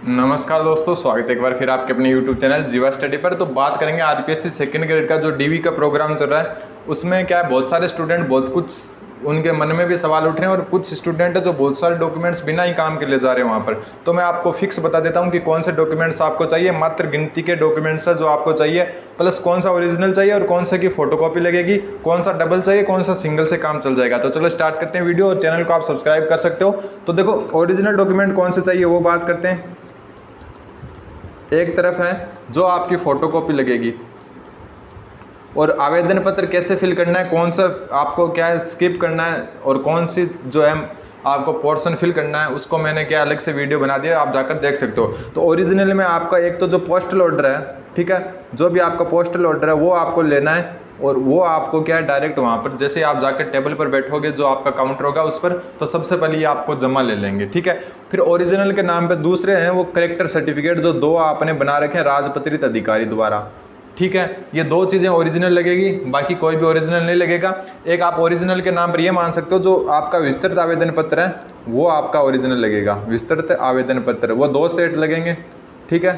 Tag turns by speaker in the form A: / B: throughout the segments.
A: नमस्कार दोस्तों, स्वागत है एक बार फिर आपके अपने YouTube चैनल जीवा स्टडी पर। तो बात करेंगे आरपीएससी सेकंड ग्रेड का जो डीवी का प्रोग्राम चल रहा है, उसमें क्या है, बहुत सारे स्टूडेंट बहुत कुछ उनके मन में भी सवाल उठ रहे हैं और कुछ स्टूडेंट है जो बहुत सारे डॉक्यूमेंट्स बिना ही काम के ले जा रहे हैं वहाँ पर। तो मैं आपको फिक्स बता देता हूँ कि कौन से डॉक्यूमेंट्स आपको चाहिए। मात्र गिनती के डॉक्यूमेंट्स है जो आपको चाहिए, प्लस कौन सा ओरिजिनल चाहिए और कौन से की फोटोकॉपी लगेगी, कौन सा डबल चाहिए, कौन सा सिंगल से काम चल जाएगा। तो चलो स्टार्ट करते हैं वीडियो, और चैनल को आप सब्सक्राइब कर सकते हो। तो देखो, ओरिजिनल डॉक्यूमेंट कौन से चाहिए वो बात करते हैं। एक तरफ है जो आपकी फोटोकॉपी लगेगी, और आवेदन पत्र कैसे फिल करना है, कौन सा आपको क्या है स्किप करना है, और कौन सी जो है आपको पोर्शन फिल करना है, उसको मैंने क्या अलग से वीडियो बना दिया, आप जाकर देख सकते हो। तो ओरिजिनल में आपका एक तो जो पोस्टल ऑर्डर है, ठीक है, जो भी आपका पोस्टल ऑर्डर है वो आपको लेना है, और वो आपको क्या है डायरेक्ट वहाँ पर जैसे आप जाकर टेबल पर बैठोगे, जो आपका काउंटर होगा उस पर, तो सबसे पहले ये आपको जमा ले लेंगे, ठीक है। फिर ओरिजिनल के नाम पे दूसरे हैं वो करेक्टर सर्टिफिकेट, जो दो आपने बना रखे हैं राजपत्रित अधिकारी द्वारा, ठीक है। ये दो चीज़ें ओरिजिनल लगेगी, बाकी कोई भी ओरिजिनल नहीं लगेगा। एक आप ओरिजिनल के नाम पर ये मान सकते हो, जो आपका विस्तृत आवेदन पत्र है वो आपका ओरिजिनल लगेगा। विस्तृत आवेदन पत्र वो 2 सेट लगेंगे, ठीक है।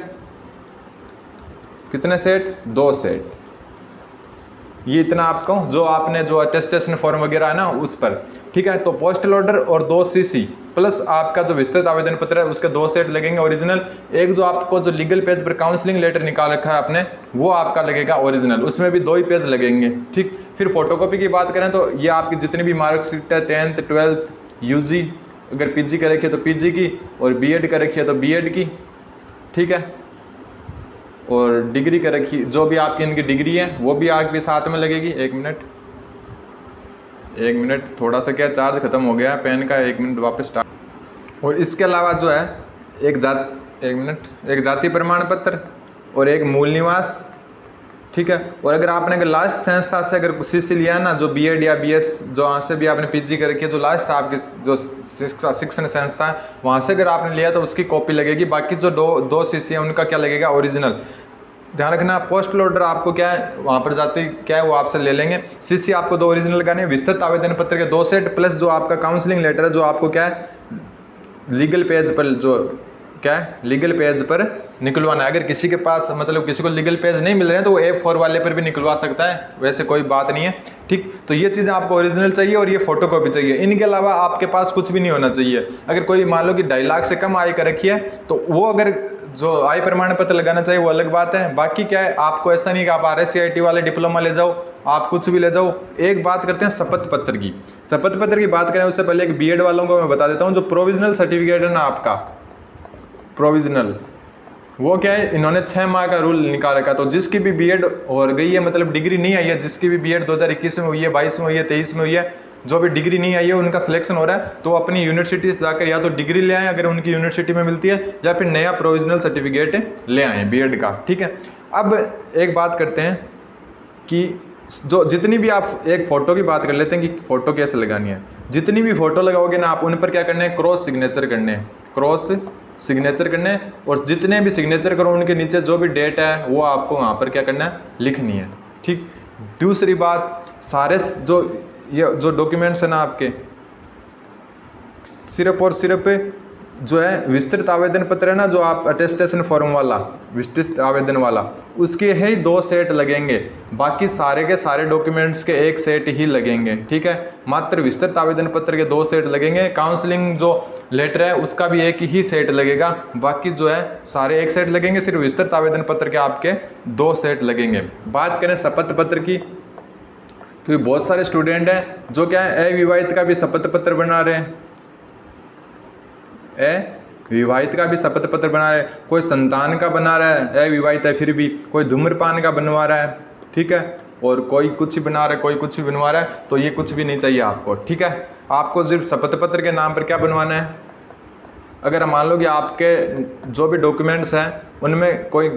A: कितने सेट? 2 सेट। ये इतना आपको जो आपने जो अटेस्टेशन फॉर्म वगैरह है ना उस पर, ठीक है। तो पोस्टल ऑर्डर और 2 सीसी प्लस आपका जो विस्तृत आवेदन पत्र है उसके 2 सेट लगेंगे ओरिजिनल। एक जो आपको जो लीगल पेज पर काउंसलिंग लेटर निकाल रखा है आपने, वो आपका लगेगा ओरिजिनल, उसमें भी 2 ही पेज लगेंगे, ठीक। फिर फोटोकॉपी की बात करें तो ये आपकी जितनी भी मार्कशीट है 10th 12th यूजी, अगर पीजी का रखी है तो पीजी की, और बीएड का रखी है तो बीएड की, ठीक है। और डिग्री का रखी, जो भी आपकी इनकी डिग्री है वो भी आपके साथ में लगेगी। एक मिनट थोड़ा सा क्या चार्ज खत्म हो गया पेन का, 1 मिनट वापस स्टार्ट। और इसके अलावा जो है एक जाति प्रमाण पत्र और एक मूल निवास, ठीक है। और अगर लास्ट संस्था से अगर सीसी लिया है ना, जो बीएड या बीएस जो वहाँ से भी आपने पीजी कर रखी है, जो लास्ट आपकी जो शिक्षण संस्था है वहाँ से अगर आपने लिया तो उसकी कॉपी लगेगी। बाकी जो दो सीसी है उनका क्या लगेगा? ओरिजिनल। ध्यान रखना, पोस्टल ऑर्डर आपको क्या है वहाँ पर जाते क्या है वो आपसे ले लेंगे। सीसी आपको 2 ओरिजिनल लगाने, विस्तृत आवेदन पत्र के 2 सेट प्लस जो आपका काउंसलिंग लेटर है, जो आपको क्या है लीगल पेज पर जो क्या है लीगल पेज पर निकलवाना है। अगर किसी के पास मतलब किसी को लीगल पेज नहीं मिल रहे हैं तो वो A4 वाले पर भी निकलवा सकता है, वैसे कोई बात नहीं है, ठीक। तो ये चीज़ें आपको ओरिजिनल चाहिए और ये फोटोकॉपी चाहिए। इनके अलावा आपके पास कुछ भी नहीं होना चाहिए। अगर कोई मान लो कि 2.5 लाख से कम आय कर रखी है तो वो अगर जो आय प्रमाण पत्र लगाना चाहिए वो अलग बात है। बाकी क्या है, आपको ऐसा नहीं कि आप RSCIT वाले डिप्लोमा ले जाओ, आप कुछ भी ले जाओ। एक बात करते हैं शपथ पत्र की। शपथ पत्र की बात करें उससे पहले एक बीएड वालों को मैं बता देता हूँ, जो प्रोविजनल सर्टिफिकेट है ना आपका प्रोविजनल, वो क्या है इन्होंने 6 माह का रूल निकाल रखा। तो जिसकी भी बीएड हो गई है, मतलब डिग्री नहीं आई है, जिसकी भी बीएड 2021 में हुई है, 22 में हुई है, 23 में हुई है, जो भी डिग्री नहीं आई है उनका सिलेक्शन हो रहा है, तो अपनी यूनिवर्सिटी से जाकर या तो डिग्री ले आए अगर उनकी यूनिवर्सिटी में मिलती है, या फिर नया प्रोविजनल सर्टिफिकेट ले आए बीएड का, ठीक है। अब एक बात करते हैं कि जो जितनी भी आप एक फ़ोटो की बात कर लेते हैं कि फ़ोटो कैसे लगानी है। जितनी भी फ़ोटो लगाओगे ना आप, उन पर क्या करना है, क्रॉस सिग्नेचर करने हैं, क्रॉस सिग्नेचर करने। और जितने भी सिग्नेचर करो उनके नीचे जो भी डेट है वो आपको वहाँ पर क्या करना है, लिखनी है, ठीक। दूसरी बात, सारे जो डॉक्यूमेंट्स है ना आपके, सिर्फ और सिर्फ जो है विस्तृत आवेदन पत्र है ना, जो आप अटेस्टेशन फॉर्म वाला विस्तृत आवेदन वाला, उसके ही 2 सेट लगेंगे। बाकी सारे के सारे डॉक्यूमेंट्स के 1 सेट ही लगेंगे, ठीक है। मात्र विस्तृत आवेदन पत्र के 2 सेट लगेंगे। काउंसलिंग जो लेटर है उसका भी 1 ही सेट लगेगा। बाकी जो है सारे 1 सेट लगेंगे, सिर्फ विस्तृत आवेदन पत्र के आपके 2 सेट लगेंगे। बात करें शपथ पत्र की, क्योंकि बहुत सारे स्टूडेंट हैं जो क्या है अविवाहित का भी शपथ पत्र बना रहे हैं, विवाहित का भी शपथ पत्र बना रहा है, कोई संतान का बना रहा है, अविवाहित है फिर भी, कोई धूम्रपान का बनवा रहा है, ठीक है। और कोई कुछ बना रहा है, कोई कुछ भी बनवा रहा है। तो ये कुछ भी नहीं चाहिए आपको, ठीक है। आपको सिर्फ शपथ पत्र के नाम पर क्या बनवाना है। अगर मान लो कि आपके जो भी डॉक्यूमेंट्स हैं उनमें कोई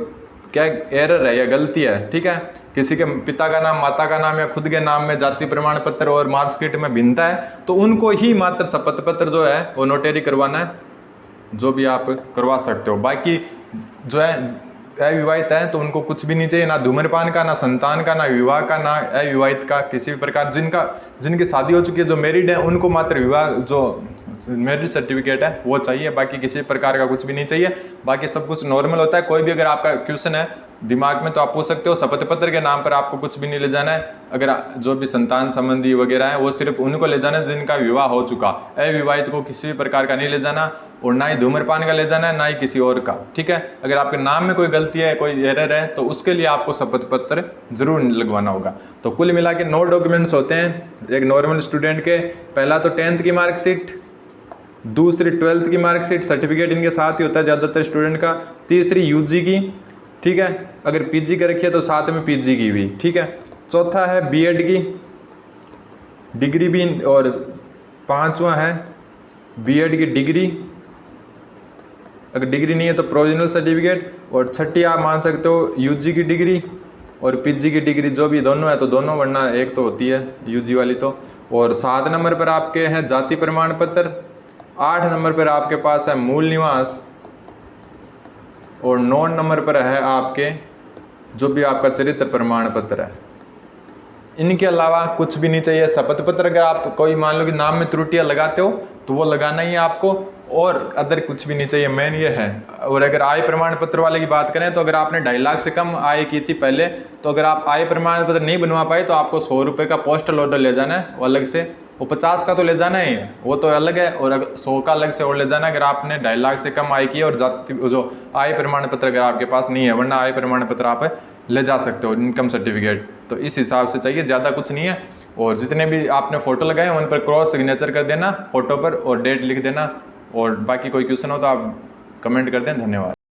A: क्या एरर है या गलती है, ठीक है, किसी के पिता का नाम, माता का नाम या खुद के नाम में जाति प्रमाण पत्र और मार्कशीट में भिन्नता है, तो उनको ही मात्र शपथ पत्र जो है वो नोटरी करवाना है, जो भी आप करवा सकते हो। बाकी जो है अविवाहित है तो उनको कुछ भी नहीं चाहिए, ना धूम्रपान का, ना संतान का, ना विवाह का, ना अविवाहित का किसी भी प्रकार। जिनकी शादी हो चुकी है, जो मैरिड है, उनको मात्र विवाह जो मैरिज सर्टिफिकेट है वो चाहिए, बाकी किसी प्रकार का कुछ भी नहीं चाहिए। बाकी सब कुछ नॉर्मल होता है। कोई भी अगर आपका क्वेश्चन है दिमाग में तो आप पूछ सकते हो। शपथ पत्र के नाम पर आपको कुछ भी नहीं ले जाना है। अगर जो भी संतान संबंधी वगैरह है वो सिर्फ उनको ले जाना है जिनका विवाह हो चुका। अविवाहित को किसी भी प्रकार का नहीं ले जाना, और ना ही धूम्रपान का ले जाना है, ना ही किसी और का, ठीक है। अगर आपके नाम में कोई गलती है, कोई एरर है, तो उसके लिए आपको शपथ पत्र जरूर लगवाना होगा। तो कुल मिला के 9 डॉक्यूमेंट्स होते हैं एक नॉर्मल स्टूडेंट के। पहला तो 10th की मार्कशीट, दूसरी 12th की मार्कशीट, सर्टिफिकेट इनके साथ ही होता है ज़्यादातर स्टूडेंट का। तीसरी यूजी की, ठीक है, अगर पीजी कर रखी है तो साथ में पीजी की भी, ठीक है। चौथा है बीएड की डिग्री भी, और पांचवा है बीएड की डिग्री, अगर डिग्री नहीं है तो प्रोविजनल सर्टिफिकेट, और छठी आप मान सकते हो यूजी की डिग्री और पीजी की डिग्री, जो भी दोनों है तो दोनों, वरना एक तो होती है यूजी वाली तो। और 7 नंबर पर आपके हैं जाति प्रमाण पत्र, 8 नंबर पर आपके पास है मूल निवास, और 9 नंबर पर है आपके जो भी आपका चरित्र प्रमाण पत्र है। इनके अलावा कुछ भी नहीं चाहिए। शपथ पत्र अगर आप कोई मान लो कि नाम में त्रुटियां लगाते हो तो वो लगाना ही है आपको, और अदर कुछ भी नहीं चाहिए, मेन ये है। और अगर आय प्रमाण पत्र वाले की बात करें तो अगर आपने 2.5 लाख से कम आय की थी पहले, तो अगर आप आय प्रमाण पत्र नहीं बनवा पाए तो आपको 100 रुपये का पोस्टल ऑर्डर ले जाना है, वो अलग से। वो 50 का तो ले जाना ही है, वो तो अलग है, और 100 का अलग से और ले जाना है अगर आपने 2.5 लाख से कम आय की और जाति जो आय प्रमाण पत्र अगर आपके पास नहीं है, वरना आय प्रमाण पत्र आप ले जा सकते हो, इनकम सर्टिफिकेट। तो इस हिसाब से चाहिए, ज़्यादा कुछ नहीं है। और जितने भी आपने फ़ोटो लगाए उन पर क्रॉस सिग्नेचर कर देना फ़ोटो पर, और डेट लिख देना। और बाकी कोई क्वेश्चन हो तो आप कमेंट कर दें। धन्यवाद।